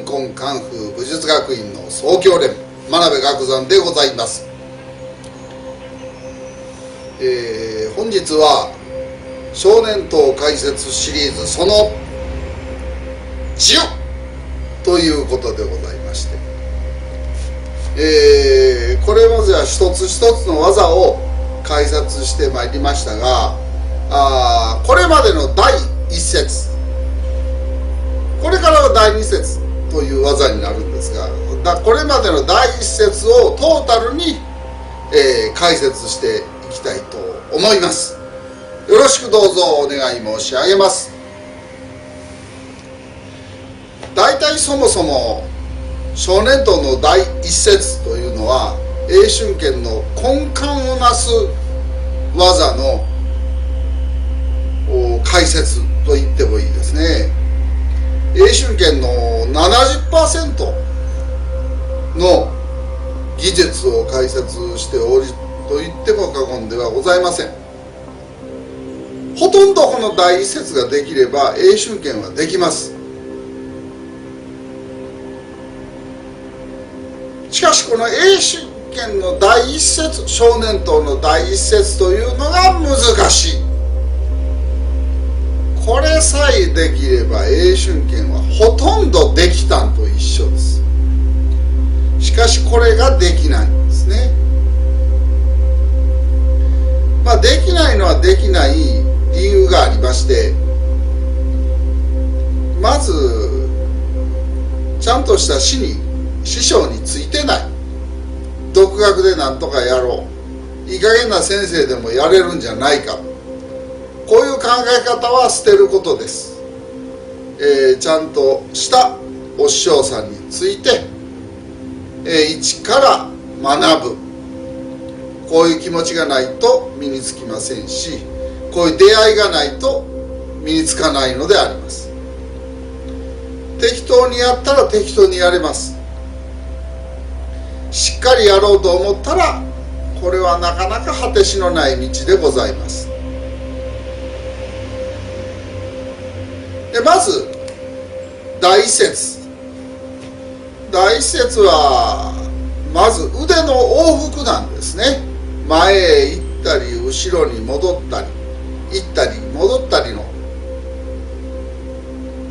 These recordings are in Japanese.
根カンフー武術学院の総教練真鍋学山でございます。本日は少年党解説シリーズその10ということでございまして、これまでは一つ一つの技を解説してまいりましたが、これまでの第1節、これからは第2節という技になるんですが、これまでの第1節をトータルに、解説していきたいと思います。よろしくどうぞお願い申し上げます。大体そもそも少年党の第1節というのは詠春拳の根幹をなす技の解説と言ってもいいですね。詠春拳の 70% の技術を解説しておりと言っても過言ではございません。ほとんどこの第一節ができれば詠春拳はできます。しかしこの詠春拳の第一節、少年党の第一節というのが難しい。これさえできれば詠春拳はほとんどできたんと一緒です。しかしこれができないんですね。できないのはできない理由がありまして、まずちゃんとした師匠についてない。独学でなんとかやろう、いい加減な先生でもやれるんじゃないか、こういう考え方は捨てることです。ちゃんとしたお師匠さんについて、一から学ぶ、こういう気持ちがないと身につきませんし、こういう出会いがないと身につかないのであります。適当にやったら適当にやれます。しっかりやろうと思ったらこれはなかなか果てしのない道でございます。でまず第一節はまず腕の往復なんですね。前へ行ったり後ろに戻ったり行ったり戻ったりの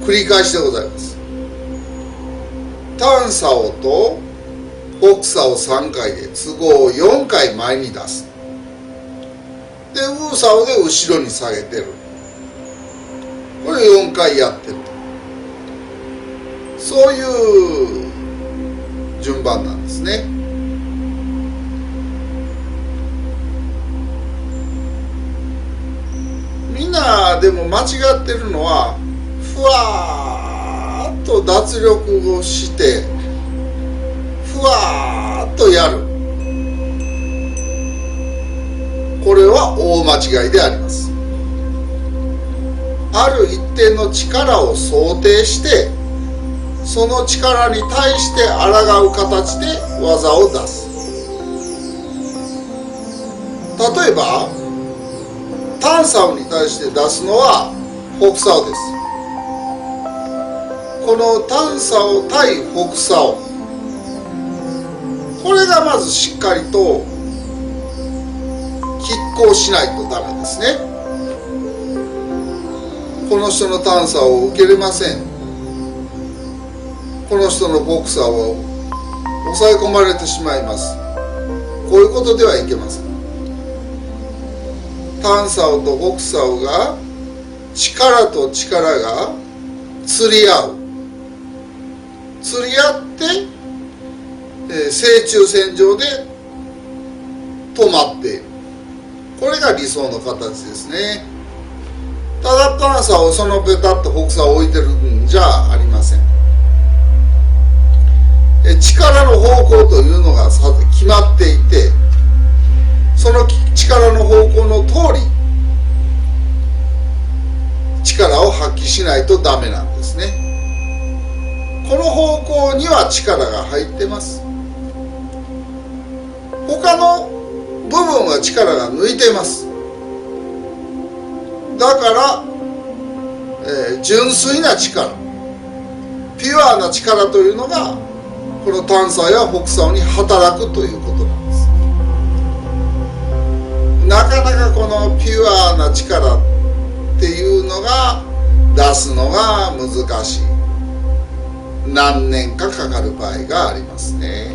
繰り返しでございます。単竿と北竿3回で都合4回前に出す。で右竿で後ろに下げてる。これ4回やってる。そういう順番なんですね。みんなでも間違ってるのは、ふわーっと脱力をしてふわーっとやる。これは大間違いであります。ある一定の力を想定してその力に対して抗う形で技を出す。例えば単竿に対して出すのは北竿です。この単竿対北竿、これがまずしっかりと拮抗しないとダメですね。この人の単竿を受けれません。この人の北竿を抑え込まれてしまいます。こういうことではいけません。単竿と北竿が力と力が釣り合う。釣り合って正中線上で止まっている。これが理想の形ですね。ただ単竿をそのベタっと北竿を置いてるんじゃありません。力の方向というのが決まっていて、その力の方向の通り力を発揮しないとダメなんですね。この方向には力が入ってます。他の部分は力が抜いてます。だから、純粋な力、ピピュアな力というのがこの単差や北差に働くということなんです。なかなかこのピュアな力っていうのが出すのが難しい、何年かかかる場合がありますね。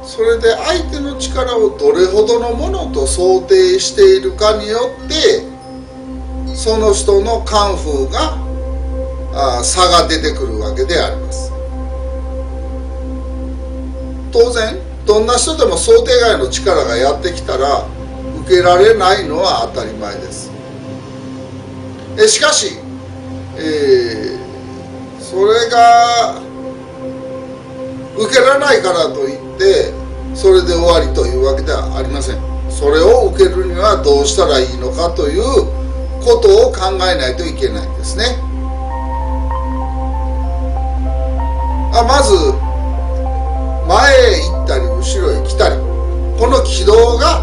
それで相手の力をどれほどのものと想定しているかによってその人のカンフーが差が出てくるわけであります。当然どんな人でも想定外の力がやってきたら受けられないのは当たり前です。しかし、それが受けられないからといってそれで終わりというわけではありません。それを受けるにはどうしたらいいのかということを考えないといけないんですね。まず前へ行ったり後ろへ来たり、この軌道が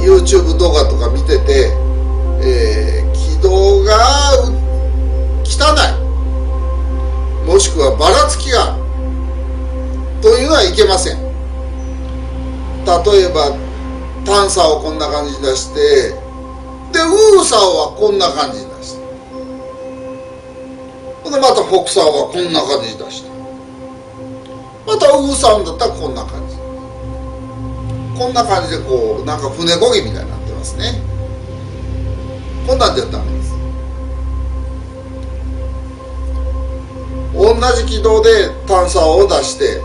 YouTube 動画とか見てて、軌道が汚い、もしくはばらつきがあるというのはいけません。例えば単差をこんな感じに出して、でウーサオはこんな感じに出して、でまた北サオはこんな感じに出して、またウーサオだったらこんな感じ、こんな感じでこうなんか船こぎみたいになってますね。こんなんじゃダメです。同じ軌道で単差を出して、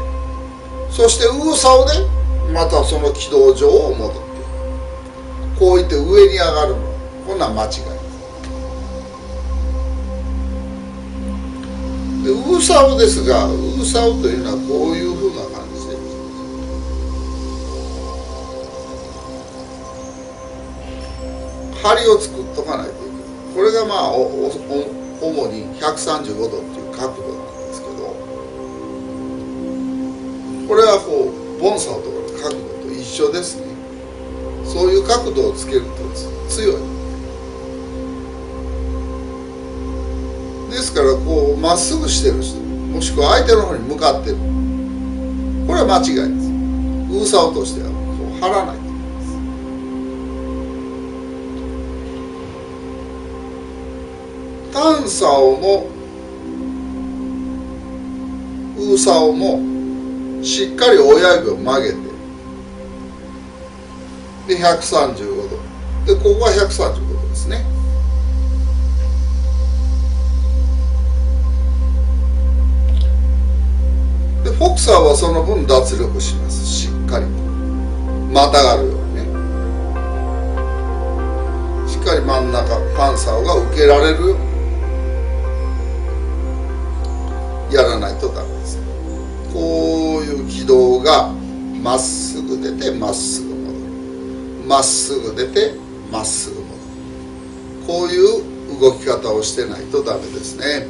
そしてウーサオでまたその軌道上を戻って、こういって上に上がるの、こんなん間違いで、ウーサオですが、ウーサオというのはこういうふうな感じで、針を作っとかないといけない。これが主に135度っていう角度なんですけど、これはこうボンサオとかの角度と一緒ですね。そういう角度をつけると強い。ですからこうまっすぐしてる人、もしくは相手の方に向かってる、これは間違いです。ウーサオとしてはこう張らないといけないです。単サオもウーサオもしっかり親指を曲げて、で135度で、ここは135度ですね。でフォクサーはその分脱力します。しっかりとまたがるようにね、しっかり真ん中単サオが受けられるようにやらないとダメです。こういう軌道がまっすぐ出てまっすぐ戻る、まっすぐ出てまっすぐ戻る、こういう動き方をしてないとダメですね。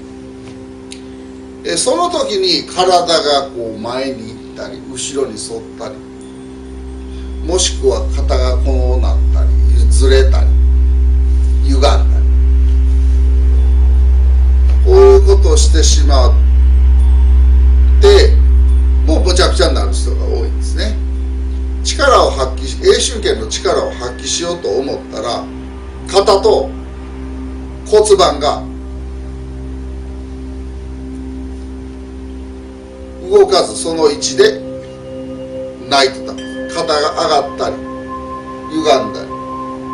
その時に体がこう前に行ったり後ろに反ったり、もしくは肩がこうなったりずれたり歪んだり、こういうことをしてしまってもうむちゃくちゃになる人が多いんですね。力を発揮し、英春拳の力を発揮しようと思ったら肩と骨盤が動かずその位置でないとダメ。肩が上がったり歪んだり、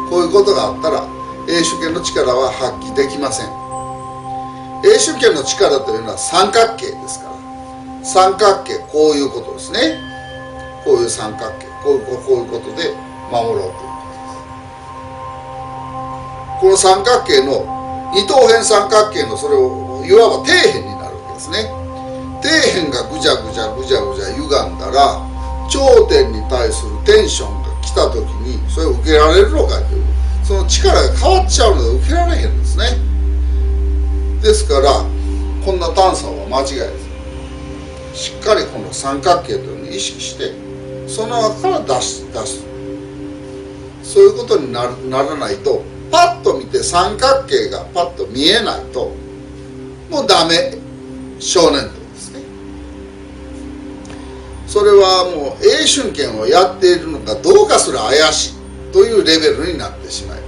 こういうことがあったら英春拳の力は発揮できません。英春拳の力というのは三角形ですから、三角形、こういうことですね。こういう三角形、こういうことで守ろうということです。この三角形の二等辺三角形のそれをいわば底辺になるわけですね。底辺がぐじゃぐじゃぐじゃぐじゃ歪んだら、頂点に対するテンションが来た時にそれを受けられるのかという、その力が変わっちゃうので受けられへんんですね。ですからこんな単差は間違いです。しっかりこの三角形というのを意識して、その中から出す。そういうことにならないと、パッと見て三角形がパッと見えないともうダメ少年とですね。それはもう英春拳をやっているのかどうかすら怪しいというレベルになってしまいます。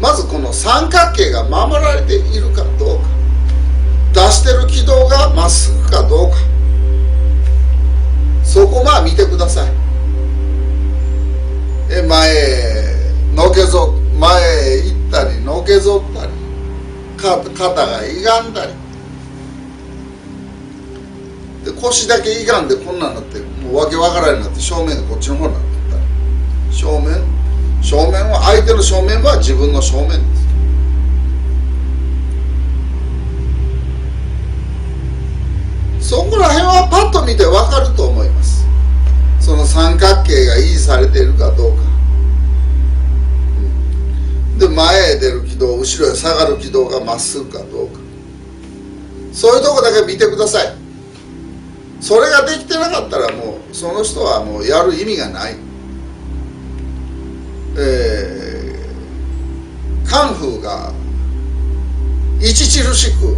まずこの三角形が守られているかどうか、出してる軌道がまっすぐかどうか、そこ見てください。前へ行ったりのけぞったり、肩が歪んだりで、腰だけ歪んでこんなんなって、もうわけわからんようになって、正面がこっちの方になってったり、正面は相手の正面は自分の正面です。そこら辺はパッと見てわかると思います。その三角形が維持されているかどうか、で前へ出る軌道、後ろへ下がる軌道がまっすぐかどうか、そういうとこだけ見てください。それができてなかったらもうその人はもうやる意味がない。カンフーが著しく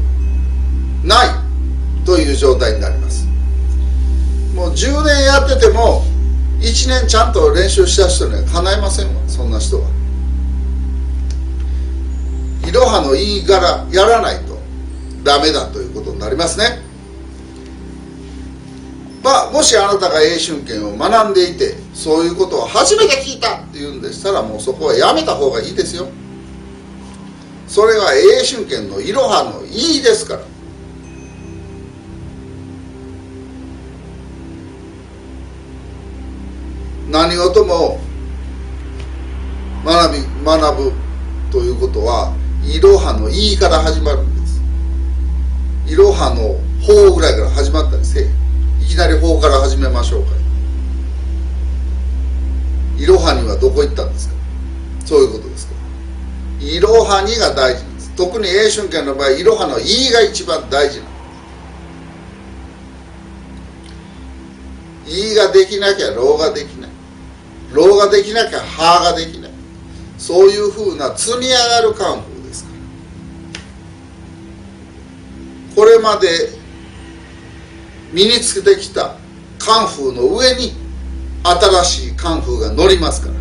ないという状態になります。もう10年やってても1年ちゃんと練習した人にはかないませんわ、そんな人は。いろはのいい柄やらないとダメだということになりますね。もしあなたが英春拳を学んでいて、そういうことを初めて聞いたっていうんでしたら、もうそこはやめた方がいいですよ。それが英春拳のいろはのいいですから。何事も学ぶということは、いろはのいいから始まるんです。いろはの法ぐらいから始まったりせえ。いきなり法から始めましょうか。いろはにはどこ行ったんですか。そういうことですから。いろはにが大事なんです。特に英春拳の場合、いろはのいが一番大事なんです。いができなきゃろうができない。ろうができなきゃはができない。そういうふうな積み上がるカンフーですから。これまで身につけてきたカンフーの上に新しいカンフーが乗りますから。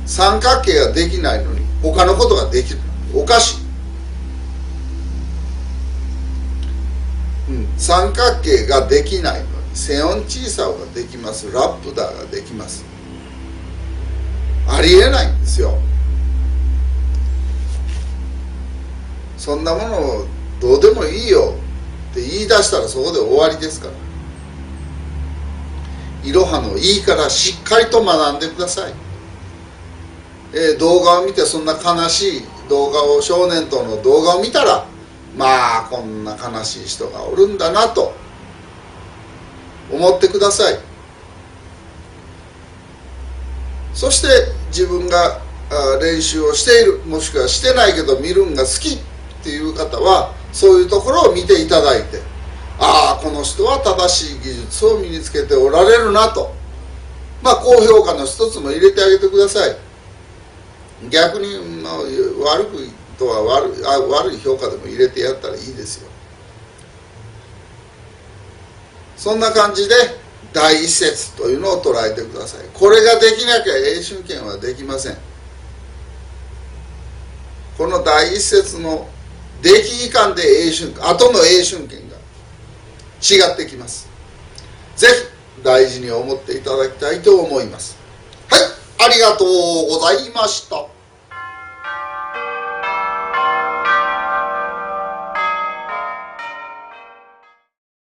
三角形ができないのに他のことができる。おかしい。三角形ができないのにセオン小さができます。ラップダーができます。ありえないんですよ。そんなものどうでもいいよって言い出したらそこで終わりですから。いろはのいいからしっかりと学んでください。動画を見てそんな悲しい動画を、少年党の動画を見たら、こんな悲しい人がおるんだなと思ってください。そして自分が練習をしている、もしくはしてないけど見るんが好きっていう方は、そういうところを見ていただいて、この人は正しい技術を身につけておられるなと、高評価の一つも入れてあげてください。逆に、悪くとは悪い評価でも入れてやったらいいですよ。そんな感じで第一節というのを捉えてください。これができなきゃ英春拳はできません。この第一節の出来いかんで後の英春拳が違ってきます。ぜひ大事に思っていただきたいと思います。はい、ありがとうございました。